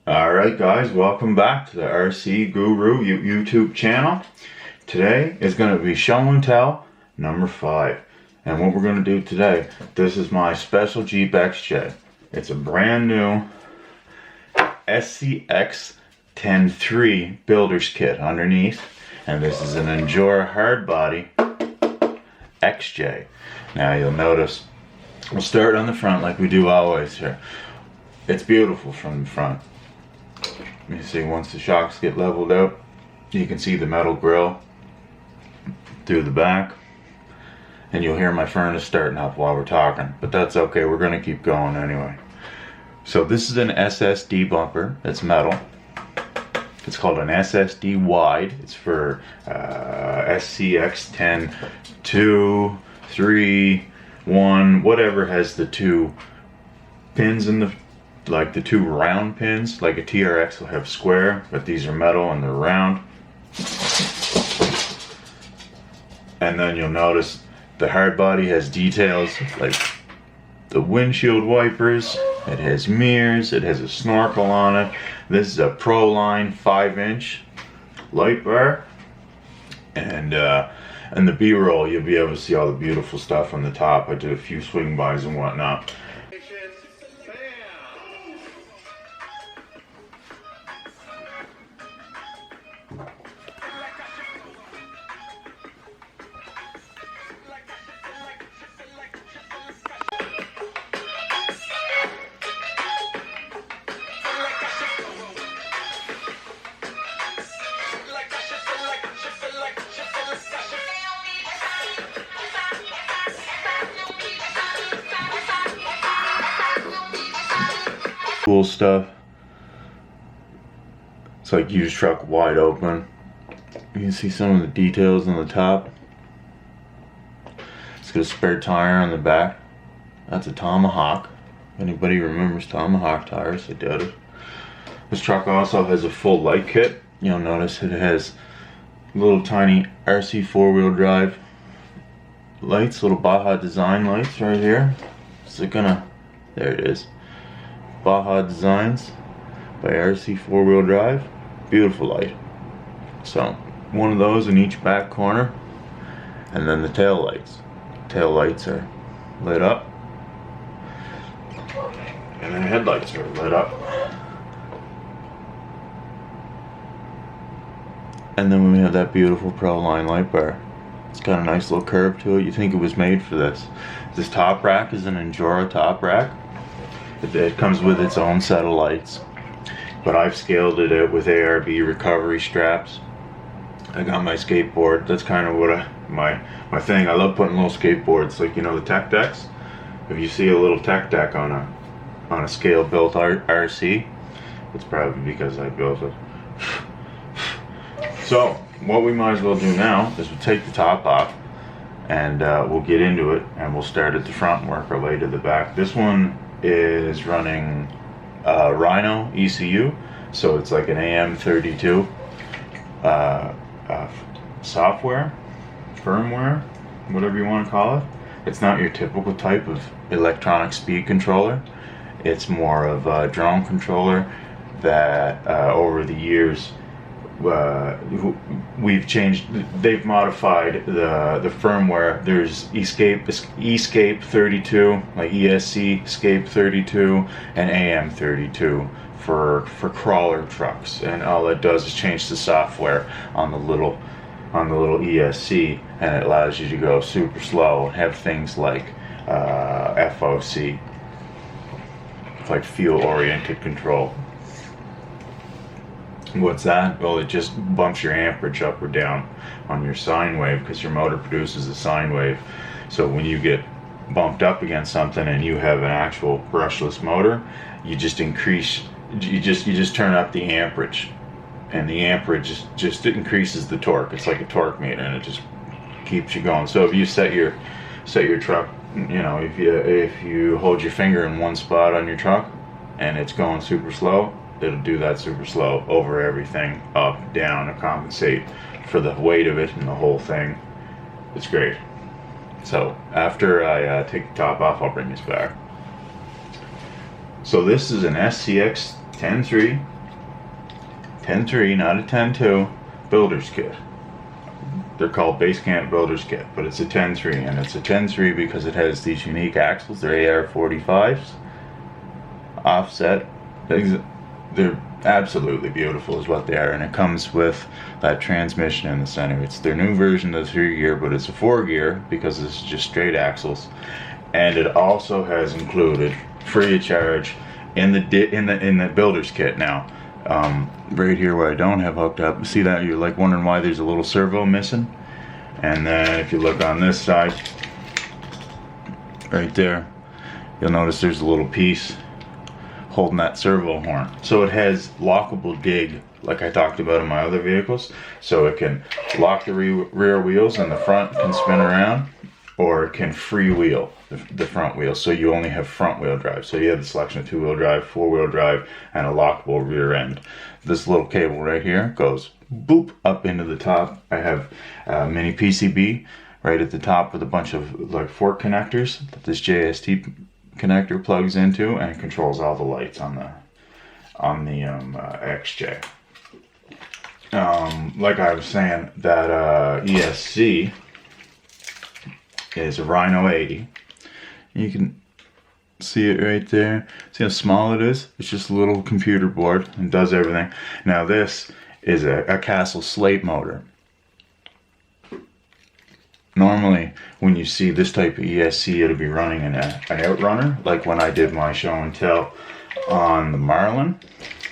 Alright guys, welcome back to the RC Guru YouTube channel. Today is going to be show and tell number 5. And what we're going to do today, this is my special Jeep XJ. It's a brand new scx10iii builder's kit underneath. And this is an Endura Hardbody XJ. Now you'll notice, we'll start on the front like we do always here. It's beautiful from the front. You see, once the shocks get leveled out, you can see the metal grill through the back, and you'll hear my furnace starting up while we're talking, but that's okay, we're going to keep going anyway. So this is an SSD bumper. It's metal. It's called an SSD wide. It's for scx10 2 3 1 whatever has the two pins in the, like the two round pins. Like a TRX will have square, but these are metal and they're round. And then you'll notice the Hardbody has details like the windshield wipers, it has mirrors, it has a snorkel on it. This is a Pro Line 5-inch light bar. And the B-roll, you'll be able to see all the beautiful stuff on the top. I did a few swing bys and whatnot. Cool stuff. It's like used truck wide open. You can see some of the details on the top. It's got a spare tire on the back. That's a Tomahawk. If anybody remembers Tomahawk tires, I doubt it. This truck also has a full light kit. You'll notice it has little tiny RC 4-wheel drive lights, little Baja design lights right here. Is it gonna, there it is. Baja Designs by RC 4-wheel drive. Beautiful light. So one of those in each back corner, and then the tail lights. Tail lights are lit up, and the headlights are lit up. And then we have that beautiful Pro Line light bar. It's got a nice little curve to it. You think it was made for this. This top rack is an Endura top rack. It comes with its own set of lights, but I've scaled it out with ARB recovery straps. I got my skateboard. That's kind of what my thing. I love putting little skateboards, like, you know, the tech decks. If you see a little tech deck on a scale built RC, it's probably because I built it. So what we might as well do now is we'll take the top off, and we'll get into it, and we'll start at the front and work our way to the back. This one is running Rhino ECU, so it's like an AM32 software, firmware, whatever you want to call it. It's not your typical type of electronic speed controller. It's more of a drone controller that over the years we've changed. They've modified the firmware. There's Escape 32, like ESC Escape 32, and AM32 for crawler trucks, and all it does is change the software on the little ESC, and it allows you to go super slow and have things like FOC, like field oriented control. What's that? Well, it just bumps your amperage up or down on your sine wave, because your motor produces a sine wave. So when you get bumped up against something and you have an actual brushless motor, you just increase, you just turn up the amperage, and the amperage just increases the torque. It's like a torque meter, and it just keeps you going. So if you set your truck, you know, if you hold your finger in one spot on your truck and it's going super slow, it'll do that super slow over everything, up, down, to compensate for the weight of it and the whole thing. It's great. So after I take the top off, I'll bring this back. So this is an scx10iii 10.3, not a 10.2 builder's kit. They're called base camp builder's kit, but it's a 10.3, and it's a 10.3 because it has these unique axles. They're AR45s, offset. They're absolutely beautiful is what they are, and it comes with that transmission in the center. It's their new version of the 3-gear, but it's a 4-gear because this is just straight axles. And it also has included, free of charge, in the builder's kit now. Right here where I don't have hooked up, see that? You're like wondering why there's a little servo missing. And then if you look on this side, right there, you'll notice there's a little piece holding that servo horn. So it has lockable dig, like I talked about in my other vehicles. So it can lock the rear wheels and the front can spin around, or it can freewheel the front wheel. So you only have front wheel drive. So you have the selection of 2-wheel drive, 4-wheel drive, and a lockable rear end. This little cable right here goes boop up into the top. I have a mini PCB right at the top with a bunch of like fork connectors that this JST connector plugs into, and it controls all the lights on the XJ. Like I was saying, that ESC is a Rhino 80. You can see it right there. See how small it is? It's just a little computer board and does everything. Now this is a Castle slate motor. Normally, when you see this type of ESC, it'll be running an outrunner, like when I did my show and tell on the Marlin.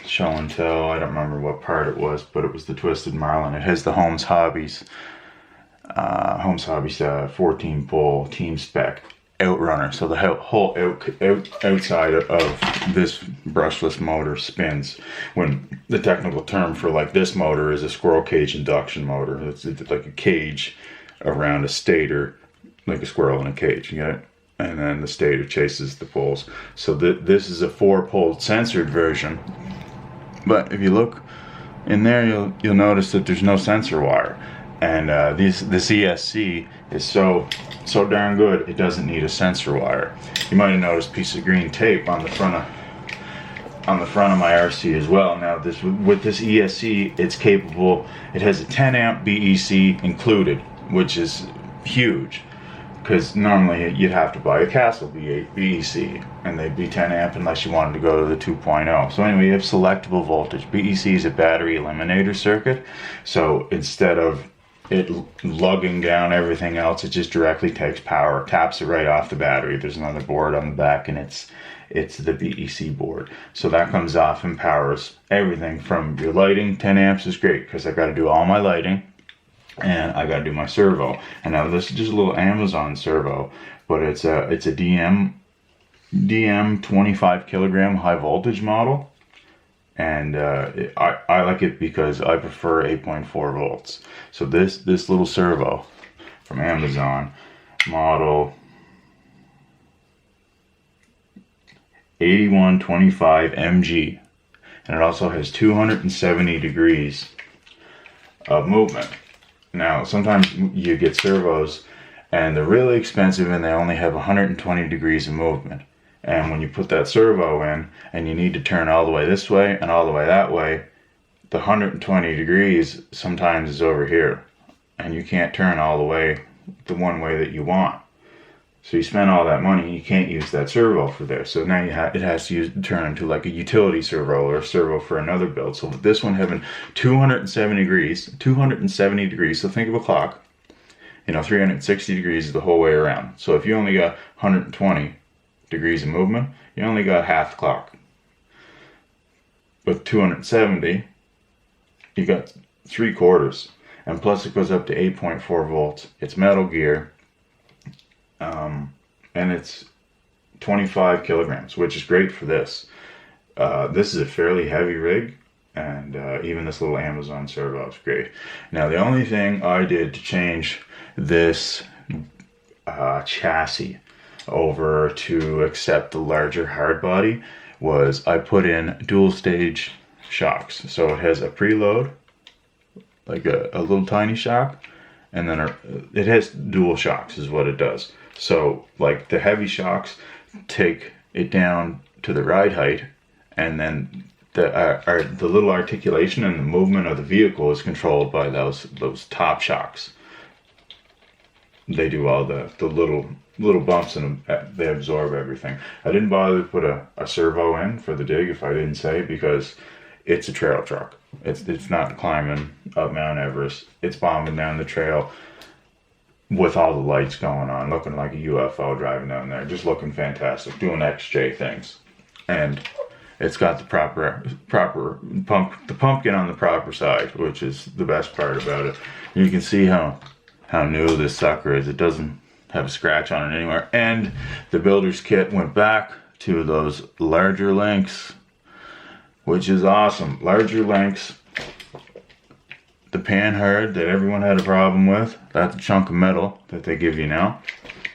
Show and tell, I don't remember what part it was, but it was the Twisted Marlin. It has the Holmes Hobbies 14 pole team spec outrunner. So the whole outside of this brushless motor spins. When the technical term for like this motor is a squirrel cage induction motor. It's like a cage around a stator, like a squirrel in a cage, you get it? And then the stator chases the poles. So this is a 4-pole censored version. But if you look in there, you'll notice that there's no sensor wire. And this ESC is so darn good, it doesn't need a sensor wire. You might have noticed a piece of green tape on the front of my RC as well. Now with this ESC, it's capable. It has a 10 amp BEC included, which is huge, because normally you'd have to buy a Castle BEC, and they'd be 10 amp unless you wanted to go to the 2.0. So anyway, you have selectable voltage. BEC is a battery eliminator circuit, so instead of it lugging down everything else, it just directly takes power, taps it right off the battery. There's another board on the back, and it's the BEC board. So that comes off and powers everything from your lighting. 10 amps is great because I got to do all my lighting, and I got to do my servo. And now this is just a little Amazon servo, but it's a DM 25 kilogram high voltage model. And I like it because I prefer 8.4 volts. So this little servo from Amazon, model 8125 MG, and it also has 270 degrees of movement. Now sometimes you get servos and they're really expensive and they only have 120 degrees of movement. And when you put that servo in and you need to turn all the way this way and all the way that way, the 120 degrees sometimes is over here, and you can't turn all the way the one way that you want. So you spend all that money and you can't use that servo for there. So now it has to turn into like a utility servo or a servo for another build. So with this one having 270 degrees, so think of a clock, 360 degrees is the whole way around. So if you only got 120 degrees of movement, you only got half the clock. With 270, you got 3/4, and plus it goes up to 8.4 volts. It's metal gear, and it's 25 kilograms, which is great for this. This is a fairly heavy rig, and even this little Amazon servo is great. Now the only thing I did to change this chassis over to accept the larger hard body was I put in dual stage shocks. So it has a preload, like a little tiny shock, and then it has dual shocks is what it does. So like the heavy shocks take it down to the ride height, and then the little articulation and the movement of the vehicle is controlled by those top shocks. They do all the little bumps, and they absorb everything. I didn't bother to put a servo in for the dig if I didn't say, because it's a trail truck. It's not climbing up Mount Everest. It's bombing down the trail with all the lights going on, looking like a UFO driving down there, just looking fantastic, doing XJ things. And it's got the proper pumpkin on the proper side, which is the best part about it. You can see how new this sucker is. It doesn't have a scratch on it anywhere. And the builder's kit went back to those larger links, which is awesome. Larger links. The panhard that everyone had a problem with, that's a chunk of metal that they give you now.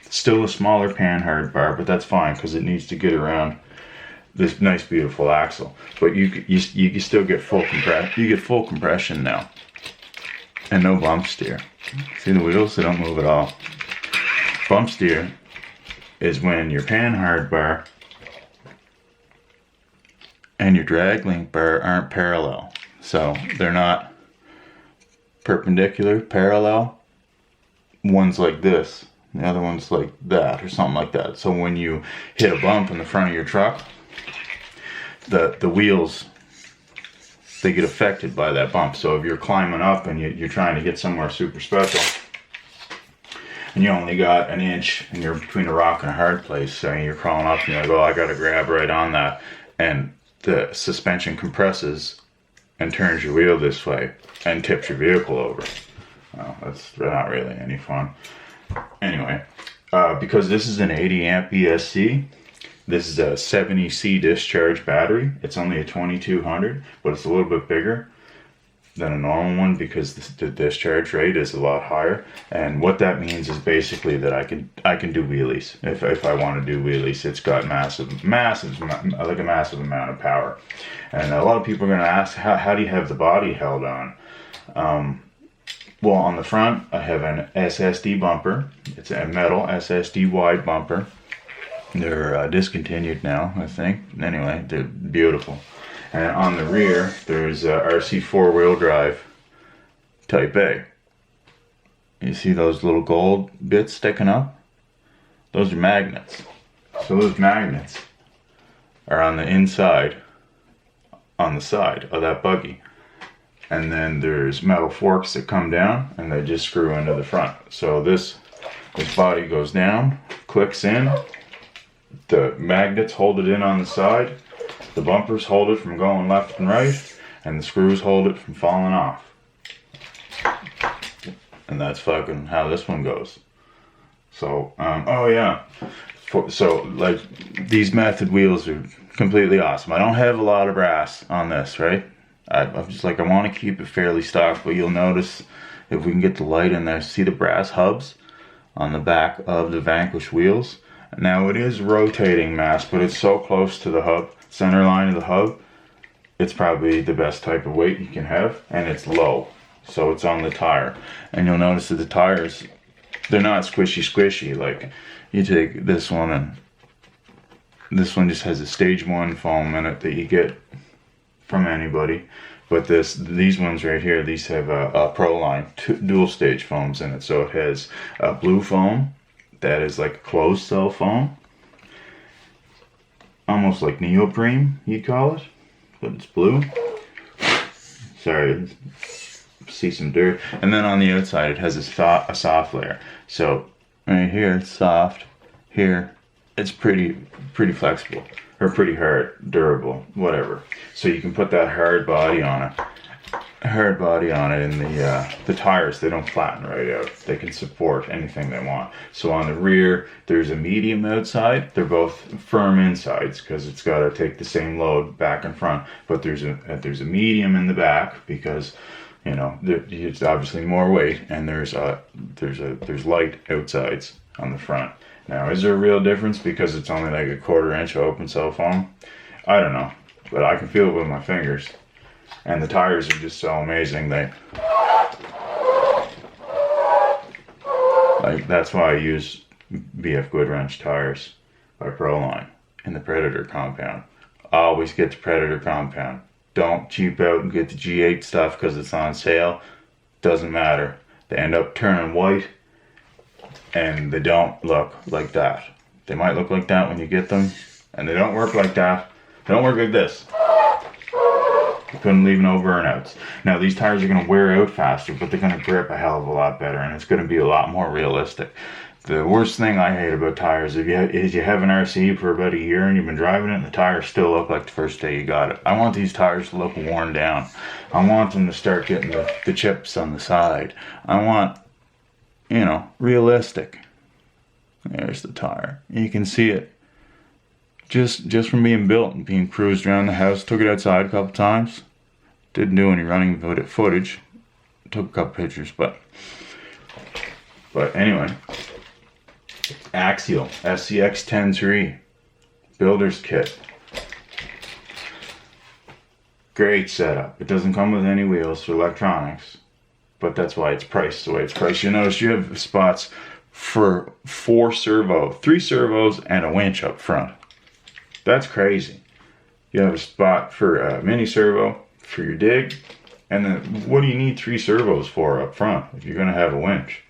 It's still a smaller panhard bar, but that's fine because it needs to get around this nice, beautiful axle. But you can still get full compression. You get full compression now, and no bump steer. See the wheels? They don't move at all. Bump steer is when your panhard bar and your drag link bar aren't parallel. So they're not perpendicular, parallel. One's like this, the other one's like that, or something like that. So when you hit a bump in the front of your truck, the wheels, they get affected by that bump. So if you're climbing up and you're trying to get somewhere super special, and you only got an inch and you're between a rock and a hard place, so you're crawling up and you're like, oh, I gotta grab right on that, and the suspension compresses and turns your wheel this way and tips your vehicle over. Well, that's not really any fun. Anyway, because this is an 80 amp ESC, this is a 70C discharge battery. It's only a 2200, but it's a little bit bigger than a normal one because the discharge rate is a lot higher. And what that means is basically that I can do wheelies if I want to do wheelies. It's got like a massive amount of power. And a lot of people are going to ask, how do you have the body held on? Well, on the front I have an SSD bumper. It's a metal SSD wide bumper. They're discontinued now, I think. Anyway, they're beautiful. And on the rear, there's RC four-wheel drive Type A. You see those little gold bits sticking up? Those are magnets. So those magnets are on the inside, on the side of that buggy. And then there's metal forks that come down and they just screw into the front. So this body goes down, clicks in, the magnets hold it in on the side, the bumpers hold it from going left and right, and the screws hold it from falling off. And that's fucking how this one goes. So, oh yeah. So, like, these method wheels are completely awesome. I don't have a lot of brass on this, right? I'm just like, I want to keep it fairly stock, but you'll notice if we can get the light in there, see the brass hubs on the back of the Vanquish wheels. Now it is rotating mass, but it's so close to the hub, center line of the hub, it's probably the best type of weight you can have, and it's low, so it's on the tire. And you'll notice that the tires, they're not squishy, like you take this one, and this one just has a stage 1 foam in it that you get from anybody. But these ones right here, these have a Pro Line dual stage foams in it. So it has a blue foam that is like a closed cell foam, almost like neoprene you'd call it, but it's blue. Sorry, see some dirt. And then on the outside it has a soft layer. So right here it's soft, here it's pretty flexible, or pretty hard, durable, whatever. So you can put that hard body on it. And the tires, they don't flatten right out. They can support anything they want. So on the rear, there's a medium outside. They're both firm insides because it's got to take the same load back and front. But there's a medium in the back because, you know, it's obviously more weight. And there's light outsides on the front. Now, is there a real difference because it's only like a 1/4 inch open cell foam? I don't know, but I can feel it with my fingers. And the tires are just so amazing. That's why I use BF Goodwrench tires by Proline in the Predator compound. always get the Predator compound. Don't cheap out and get the G8 stuff because it's on sale. Doesn't matter. They end up turning white and they don't look like that. They might look like that when you get them, and they don't work like that. They don't work like this. You couldn't leave no burnouts. Now these tires are going to wear out faster, but they're going to grip a hell of a lot better, and it's going to be a lot more realistic. The worst thing I hate about tires is you have an RC for about a year and you've been driving it and the tires still look like the first day you got it. I want these tires to look worn down. I want them to start getting the chips on the side. I want, you know, realistic. There's the tire. You can see it. Just from being built and being cruised around the house. Took it outside a couple times. Didn't do any running footage. Took a couple pictures, but anyway. Axial scx10iii builder's kit. Great setup. It doesn't come with any wheels for electronics, but that's why it's priced the way it's priced. You notice you have spots for 3 servos and a winch up front. That's crazy. You have a spot for a mini servo for your dig, and then what do you need 3 servos for up front if you're going to have a winch?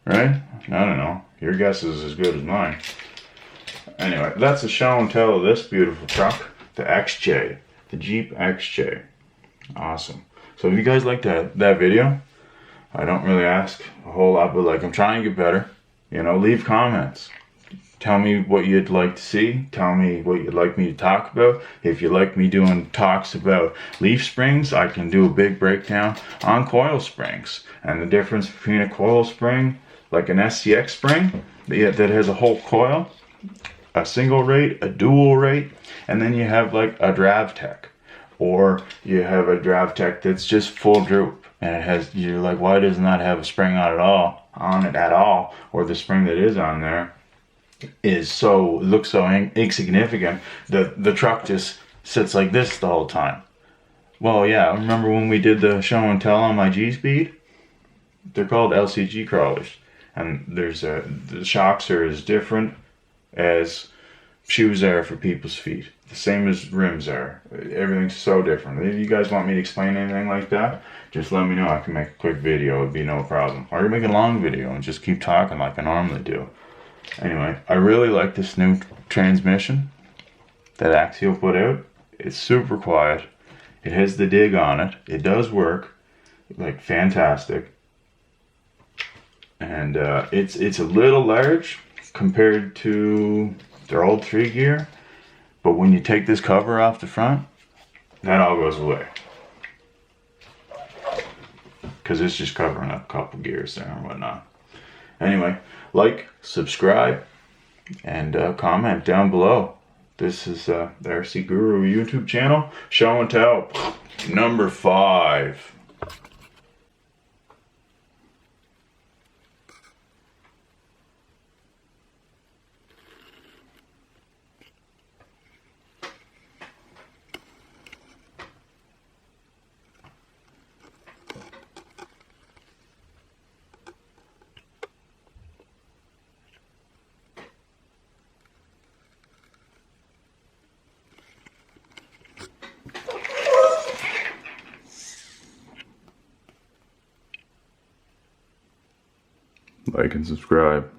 Right? I don't know. Your guess is as good as mine. Anyway, that's a show and tell of this beautiful truck, the XJ, the Jeep XJ. Awesome. So if you guys like that video, I don't really ask a whole lot, but like I'm trying to get better. You know, leave comments. Tell me what you'd like to see. Tell me what you'd like me to talk about. If you like me doing talks about leaf springs, I can do a big breakdown on coil springs and the difference between a coil spring, like an SCX spring that has a whole coil, a single rate, a dual rate, and then you have like a DravTech, or you have a DravTech that's just full droop and it has, you're like, why doesn't that have a spring on it at all, or the spring that is on there looks so insignificant that the truck just sits like this the whole time. Well, yeah, remember when we did the show and tell on my G-Speed? They're called LCG crawlers. And the shocks are as different as shoes are for people's feet. The same as rims are. Everything's so different. If you guys want me to explain anything like that, just let me know. I can make a quick video. It'd be no problem. Or you make a long video and just keep talking like I normally do. Anyway, I really like this new transmission that Axial put out. It's super quiet. It has the dig on it. It does work. Like, fantastic. And it's a little large compared to their old 3 gear, but when you take this cover off the front, that all goes away, because it's just covering up a couple gears there and whatnot. Anyway, like, subscribe, and comment down below. This is the RC Guru YouTube channel, show and tell number 5. Like and subscribe.